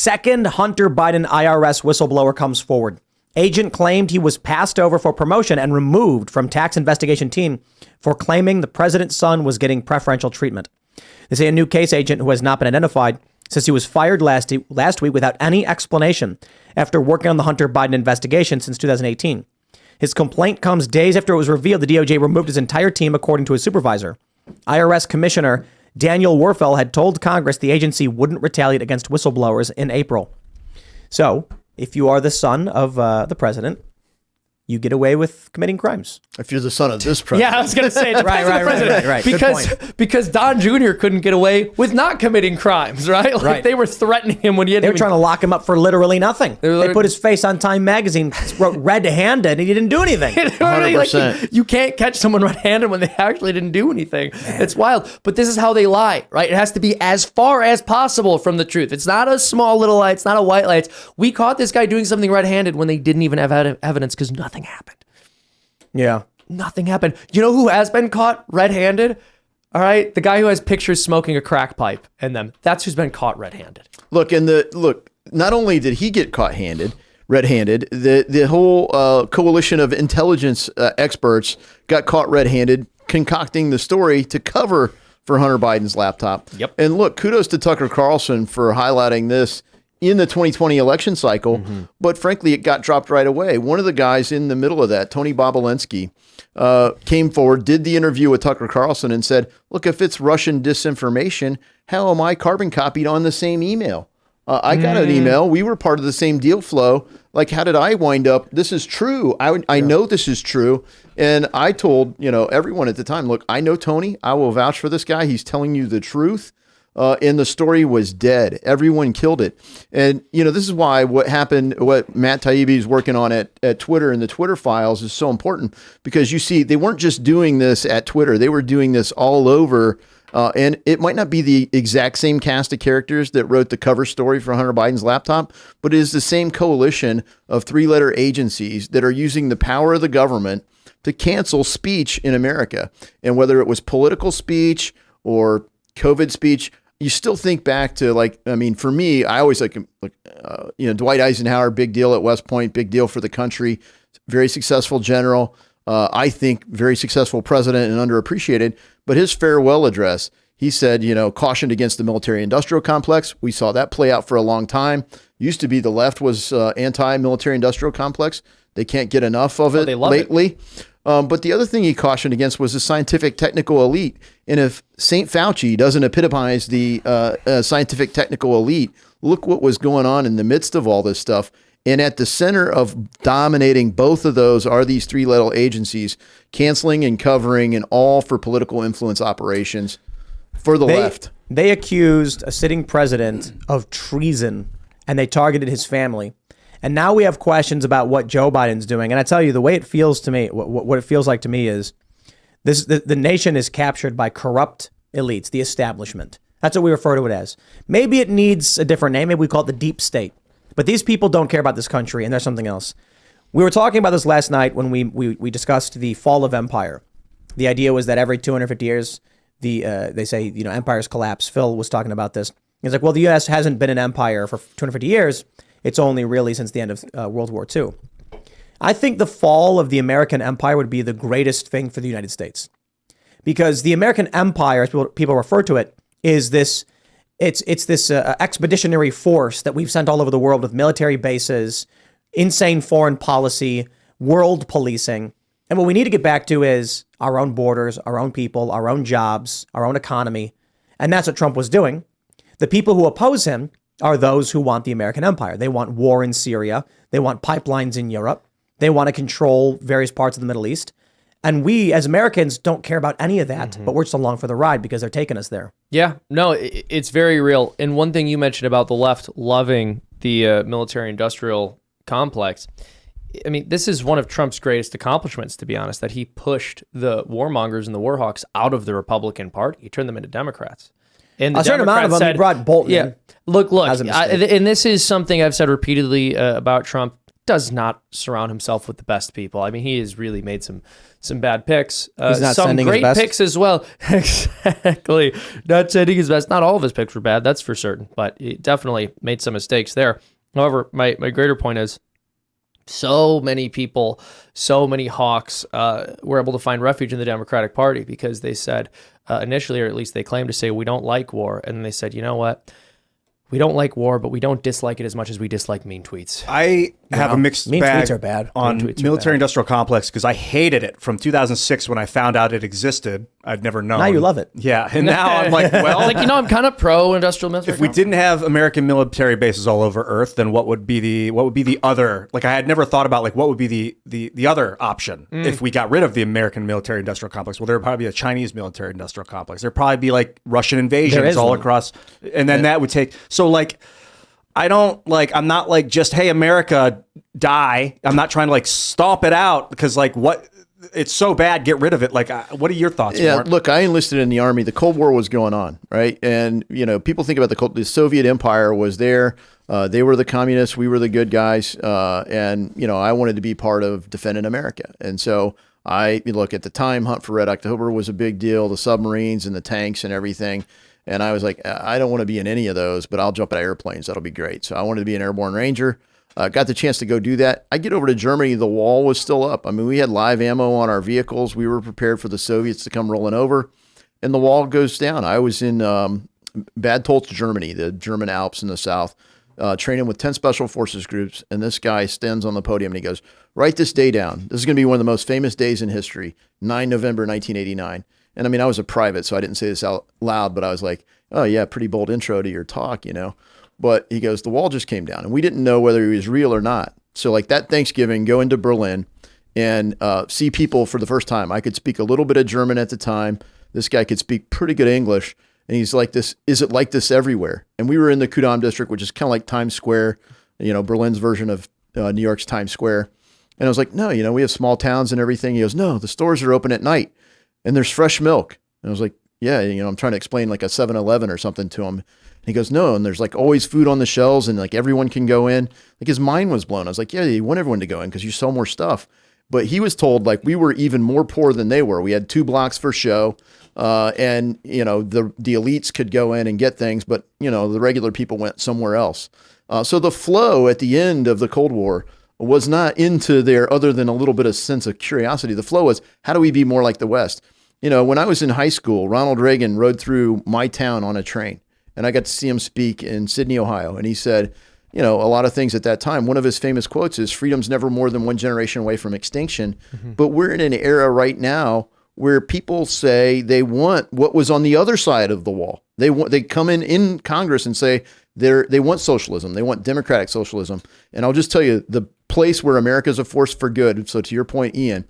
Second Hunter Biden IRS whistleblower comes forward. Agent claimed he was passed over for promotion and removed from tax investigation team for claiming the president's son was getting preferential treatment. They say a new case agent who has not been identified says he was fired last week without any explanation after working on the Hunter Biden investigation since 2018. His complaint comes days after it was revealed the DOJ removed his entire team, according to his supervisor. IRS Commissioner Daniel Werfel had told Congress the agency wouldn't retaliate against whistleblowers in April. So, if you are the son of the president, you get away with committing crimes. If you're the son of this president. Yeah, I was going to say, right. Because Don Jr. couldn't get away with not committing crimes, right? Like they were threatening him when he had. They were trying to lock him up for literally nothing. They put his face on Time magazine, wrote red-handed, and he didn't do anything. 100%. You can't catch someone red-handed when they actually didn't do anything. Man. It's wild. But this is how they lie, right? It has to be as far as possible from the truth. It's not a small little lie. It's not a white lie. We caught this guy doing something red-handed when they didn't even have evidence because nothing happened. Yeah. Nothing happened. You know who has been caught red-handed? All right. The guy who has pictures smoking a crack pipe in them. That's who's been caught red-handed. Look, not only did he get caught red-handed, the whole coalition of intelligence experts got caught red-handed concocting the story to cover for Hunter Biden's laptop. Yep. And look, kudos to Tucker Carlson for highlighting this in the 2020 election cycle, but frankly, it got dropped right away. One of the guys in the middle of that, Tony Bobulinski, came forward, did the interview with Tucker Carlson and said, look, if it's Russian disinformation, how am I carbon copied on the same email? I got an email. We were part of the same deal flow. Like, how did I wind up? This is true. I know this is true. And I told, everyone at the time, look, I know Tony. I will vouch for this guy. He's telling you the truth. And the story was dead. Everyone killed it. And, this is why what Matt Taibbi is working on at Twitter and the Twitter files is so important, because you see, they weren't just doing this at Twitter. They were doing this all over. And it might not be the exact same cast of characters that wrote the cover story for Hunter Biden's laptop, but it is the same coalition of three-letter agencies that are using the power of the government to cancel speech in America. And whether it was political speech or COVID speech, you still think back to for me, I always Dwight Eisenhower, big deal at West Point, big deal for the country, very successful general. I think very successful president and underappreciated, but his farewell address, he said, cautioned against the military industrial complex. We saw that play out for a long time. Used to be the left was anti-military industrial complex. They can't get enough of it lately. But the other thing he cautioned against was the scientific technical elite. And if St. Fauci doesn't epitomize the scientific technical elite, look what was going on in the midst of all this stuff. And at the center of dominating both of those are these three-letter agencies, canceling and covering, and all for political influence operations for the left. They accused a sitting president of treason, and they targeted his family. And now we have questions about what Joe Biden's doing. And I tell you, the way it feels to me, what it feels like to me is the nation is captured by corrupt elites, the establishment. That's what we refer to it as. Maybe it needs a different name. Maybe we call it the deep state. But these people don't care about this country, and there's something else. We were talking about this last night when we discussed the fall of empire. The idea was that every 250 years, they say, empires collapse. Phil was talking about this. He's like, well, the U.S. hasn't been an empire for 250 years. It's only really since the end of World War II. I think the fall of the American empire would be the greatest thing for the United States, because the American empire, as people refer to it, is this. It's this expeditionary force that we've sent all over the world with military bases, insane foreign policy, world policing. And what we need to get back to is our own borders, our own people, our own jobs, our own economy. And that's what Trump was doing. The people who oppose him are those who want the American empire. They want war in Syria. They want pipelines in Europe. They want to control various parts of the Middle East. And we as Americans don't care about any of that, but we're just along for the ride because they're taking us there. Yeah, no, it's very real. And one thing you mentioned about the left loving the military-industrial complex, I mean, this is one of Trump's greatest accomplishments, to be honest, that he pushed the warmongers and the warhawks out of the Republican Party. He turned them into Democrats. And a certain amount of them, he brought Bolton in. Look, and this is something I've said repeatedly about Trump. does not surround himself with the best people. I mean, he has really made some bad picks. He's not some sending his great best. picks as well. Exactly. Not sending his best. Not all of his picks were bad, that's for certain, but he definitely made some mistakes there. However, my greater point is so many people, so many hawks were able to find refuge in the Democratic Party because they said initially, or at least they claimed to say, we don't like war. And then they said, you know what? We don't like war, but we don't dislike it as much as we dislike mean tweets. I have a mixed mean bag tweets are bad. on Mean tweets are military-industrial complex because I hated it from 2006 when I found out it existed. I'd never known. Now you love it. Yeah, and now I'm like, well, I'm kind of pro industrial military. if we didn't have American military bases all over Earth, then what would be the other? Like, I had never thought about like what would be the other option if we got rid of the American military-industrial complex. Well, there would probably be a Chinese military-industrial complex. There'd probably be like Russian invasions all across, and then that would take. So like, I'm not like just, hey, America, die. I'm not trying to like stomp it out because like what. It's so bad, get rid of it. Like, what are your thoughts, Yeah, Mark? look, I enlisted in the Army. The Cold War was going on, right? And, people think about the Soviet Empire was there. They were the communists. We were the good guys. And I wanted to be part of defending America. And so at the time, Hunt for Red October was a big deal, the submarines and the tanks and everything. And I was like, I don't want to be in any of those, but I'll jump out of airplanes. That'll be great. So I wanted to be an airborne ranger. Got the chance to go do that. I get over to Germany, the wall was still up. I mean, we had live ammo on our vehicles. We were prepared for the Soviets to come rolling over, and the wall goes down. I was in Bad Tolz, Germany, the German Alps in the south, training with 10 Special Forces groups, and this guy stands on the podium and he goes, write this day down. This is going to be one of the most famous days in history, 9 November 1989. And I mean, I was a private, so I didn't say this out loud, but I was like, oh yeah, pretty bold intro to your talk, But he goes, the wall just came down, and we didn't know whether he was real or not. So like that Thanksgiving, go into Berlin and see people for the first time. I could speak a little bit of German at the time. This guy could speak pretty good English. And he's like, is it like this everywhere? And we were in the Kudamm district, which is kind of like Times Square, Berlin's version of New York's Times Square. And I was like, no, we have small towns and everything. He goes, no, the stores are open at night and there's fresh milk. And I was like, yeah, I'm trying to explain like a 7-Eleven or something to him. And he goes, no, and there's like always food on the shelves and like everyone can go in. Like his mind was blown. I was like, yeah, you want everyone to go in because you sell more stuff. But he was told like we were even more poor than they were. We had 2 blocks for show. And the elites could go in and get things, but the regular people went somewhere else. So the flow at the end of the Cold War was not into there other than a little bit of sense of curiosity. The flow was, how do we be more like the West? When I was in high school, Ronald Reagan rode through my town on a train. And I got to see him speak in Sydney, Ohio. And he said, a lot of things at that time. One of his famous quotes is, freedom's never more than one generation away from extinction. Mm-hmm. But we're in an era right now where people say they want what was on the other side of the wall. They come in Congress and say they want socialism. They want democratic socialism. And I'll just tell you, the place where America's a force for good. So to your point, Ian,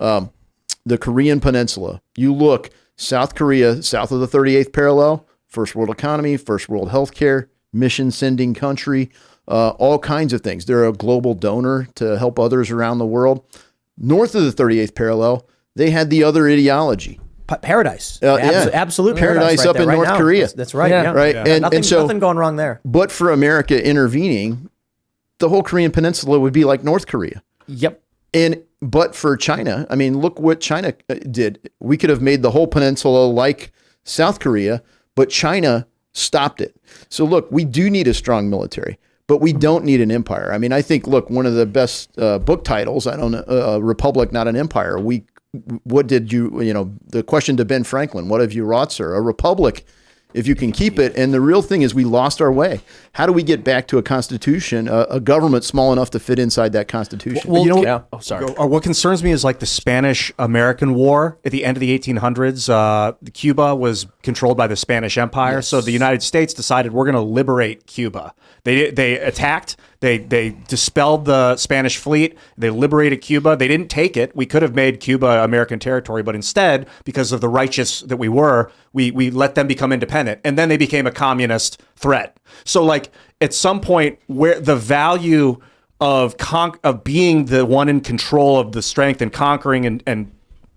the Korean Peninsula, you look, South Korea, south of the 38th parallel, first world economy, first world healthcare, mission sending country, all kinds of things. They're a global donor to help others around the world. North of the 38th parallel, they had the other ideology. Paradise. Yeah. Absolute paradise right up in right North now. Korea. That's right. Yeah. Yeah. Right. Yeah. And so nothing going wrong there. But for America intervening, the whole Korean Peninsula would be like North Korea. Yep. But for China, I mean, look what China did. We could have made the whole peninsula like South Korea, but China stopped it. So look, we do need a strong military, but we don't need an empire. I mean, I think, look, one of the best book titles, I don't know, Republic, Not an Empire. The question to Ben Franklin, what have you wrought, sir? A republic, if you can keep it. And the real thing is we lost our way. How do we get back to a constitution, a government small enough to fit inside that constitution? Well, Oh, sorry. What concerns me is like the Spanish-American War at the end of the 1800s. Cuba was controlled by the Spanish Empire, so the United States decided we're going to liberate Cuba. They attacked. They dispelled the Spanish fleet. They liberated Cuba. They didn't take it. We could have made Cuba American territory, but instead, because of the righteous that we were, we let them become independent, and then they became a communist threat. So, like at some point, where the value of being the one in control of the strength and conquering and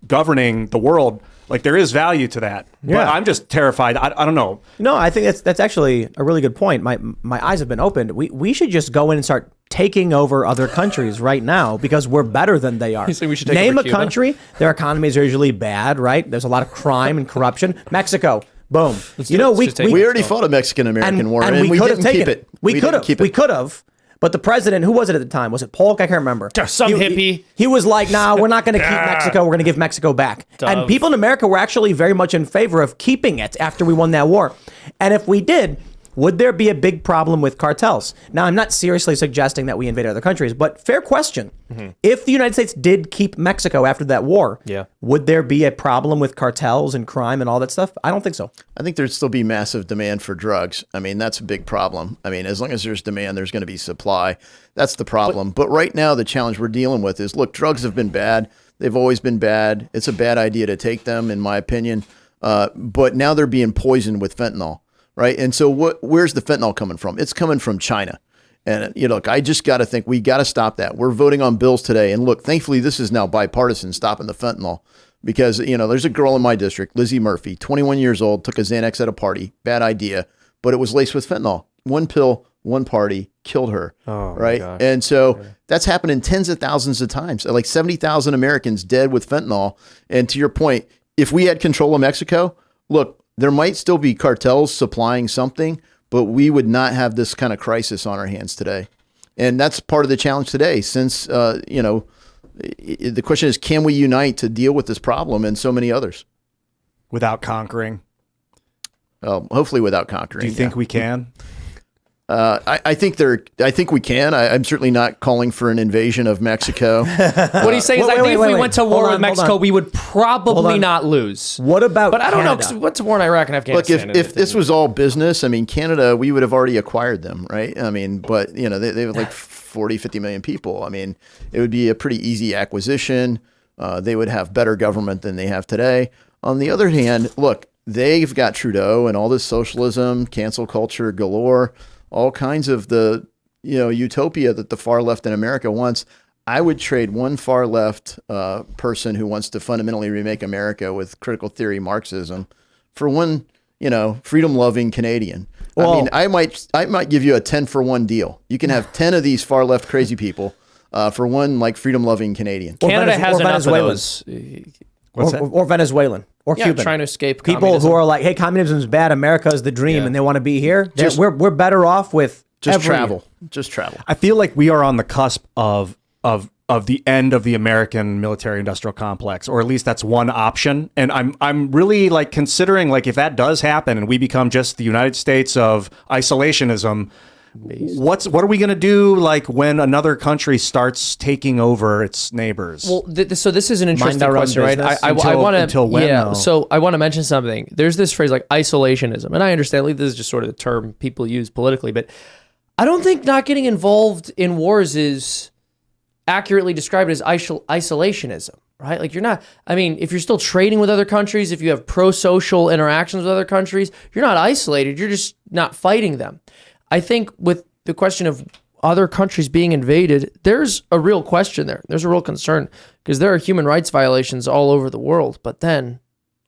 governing the world Like there is value to that. Yeah. But I'm just terrified. I don't know. No, I think that's actually a really good point. My eyes have been opened. We should just go in and start taking over other countries right now because we're better than they are. So we should take Name over a Cuba? country. Their economies are usually bad, right? There's a lot of crime and corruption. Mexico, boom. You know, just take We already fought a Mexican-American war, and we could didn't have keep taken it. We could didn't keep have. We it. could have. But the president, who was it at the time? Was it Polk? I can't remember. Some hippie. He was like, nah, we're not going to keep Mexico. We're going to give Mexico back. And people in America were actually very much in favor of keeping it after we won that war. And if we did, would there be a big problem with cartels? Now, I'm not seriously suggesting that we invade other countries, but fair question. If the United States did keep Mexico after that war, would there be a problem with cartels and crime and all that stuff? I don't think so. I think there'd still be massive demand for drugs. I mean, that's a big problem. I mean, as long as there's demand, there's going to be supply. That's the problem. But right now, the challenge we're dealing with is, look, drugs have been bad. They've always been bad. It's a bad idea to take them, in my opinion. But now they're being poisoned with fentanyl, right? And so where's the fentanyl coming from? It's coming from China. And look, I just got to think we got to stop that. We're voting on bills today. And look, thankfully, this is now bipartisan, stopping the fentanyl. Because, there's a girl in my district, Lizzie Murphy, 21 years old, took a Xanax at a party. Bad idea. But it was laced with fentanyl. One pill, one party, killed her. Oh, right? my gosh. And so that's happening tens of thousands of times. Like 70,000 Americans dead with fentanyl. And to your point, if we had control of Mexico, look, there might still be cartels supplying something, but we would not have this kind of crisis on our hands today. And that's part of the challenge today, since, the question is, can we unite to deal with this problem and so many others? Without conquering. Hopefully without conquering. Do you think we can? I think we can. I'm certainly not calling for an invasion of Mexico. What he's saying is, I think if we went to war with Mexico, we would probably not lose. What about But I don't know, Canada? because what's a war in Iraq and Look, Afghanistan? if this was all business, I mean, Canada, we would have already acquired them, right? I mean, but, they have like 40, 50 million people. I mean, it would be a pretty easy acquisition. They would have better government than they have today. On the other hand, look, they've got Trudeau and all this socialism, cancel culture galore, all kinds of the, utopia that the far left in America wants. I would trade one far left person who wants to fundamentally remake America with critical theory Marxism for one, freedom-loving Canadian. Well, I mean, I might give you a 10-for-1 deal. You can have 10 of these far left crazy people for one like freedom-loving Canadian. Canada has enough of Venezuelan. those. Or Venezuelan or Yeah, Cuban. trying to escape people communism. who are like, hey, communism is bad. America is the dream, Yeah. and they want to be here. Just- We're better off with Just travel. Just travel. I feel like we are on the cusp of the end of the American military-industrial complex, or at least that's one option. And I'm really like considering, like, if that does happen and we become just the United States of isolationism, what are we going to do, like, when another country starts taking over its neighbors? Well, so this is an interesting our own question, right? business? I want to Until when, though? So I want to mention something. There's this phrase like isolationism, and I understand like, this is just sort of the term people use politically, but I don't think not getting involved in wars is accurately described as isolationism, right? Like, you're not. I mean, if you're still trading with other countries, if you have pro-social interactions with other countries, you're not isolated. You're just not fighting them. I think with the question of other countries being invaded, there's a real question there. There's a real concern because there are human rights violations all over the world, but then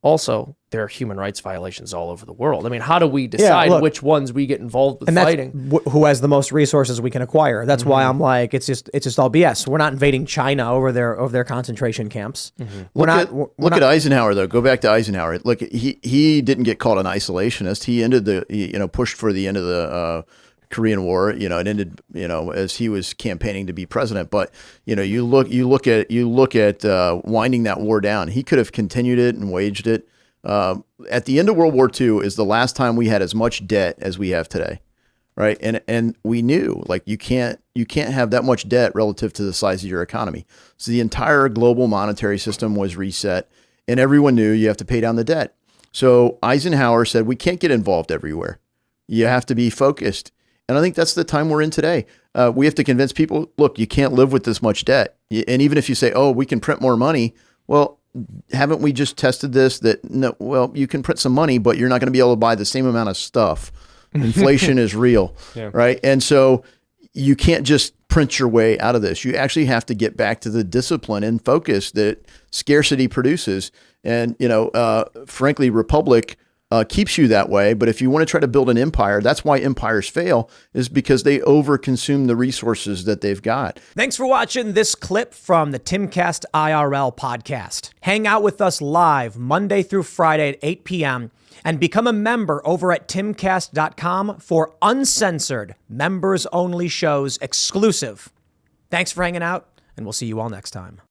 also there are human rights violations all over the world. I mean, how do we decide look, which ones we get involved with and fighting? that's who has the most resources we can acquire. That's why I'm like, it's just all BS. We're not invading China over their concentration camps. Look at Eisenhower, though. Go back to Eisenhower. Look, he didn't get called an isolationist. He ended pushed for the end of the Korean War. It ended as he was campaigning to be president. But you look at winding that war down. He could have continued it and waged it. At the end of World War II is the last time we had as much debt as we have today, right? And we knew, like, you can't have that much debt relative to the size of your economy. So the entire global monetary system was reset, and everyone knew you have to pay down the debt. So Eisenhower said, we can't get involved everywhere. You have to be focused. And I think that's the time we're in today. We have to convince people, look, you can't live with this much debt. And even if you say, oh, we can print more money, well, haven't we just tested this? That no, well, you can print some money, but you're not going to be able to buy the same amount of stuff. Inflation is real, right? And so you can't just print your way out of this. You actually have to get back to the discipline and focus that scarcity produces. And, frankly, Republic keeps you that way. But if you want to try to build an empire, that's why empires fail, is because they overconsume the resources that they've got. Thanks for watching this clip from the Timcast IRL podcast. Hang out with us live Monday through Friday at 8 p.m. and become a member over at timcast.com for uncensored, members-only shows exclusive. Thanks for hanging out, and we'll see you all next time.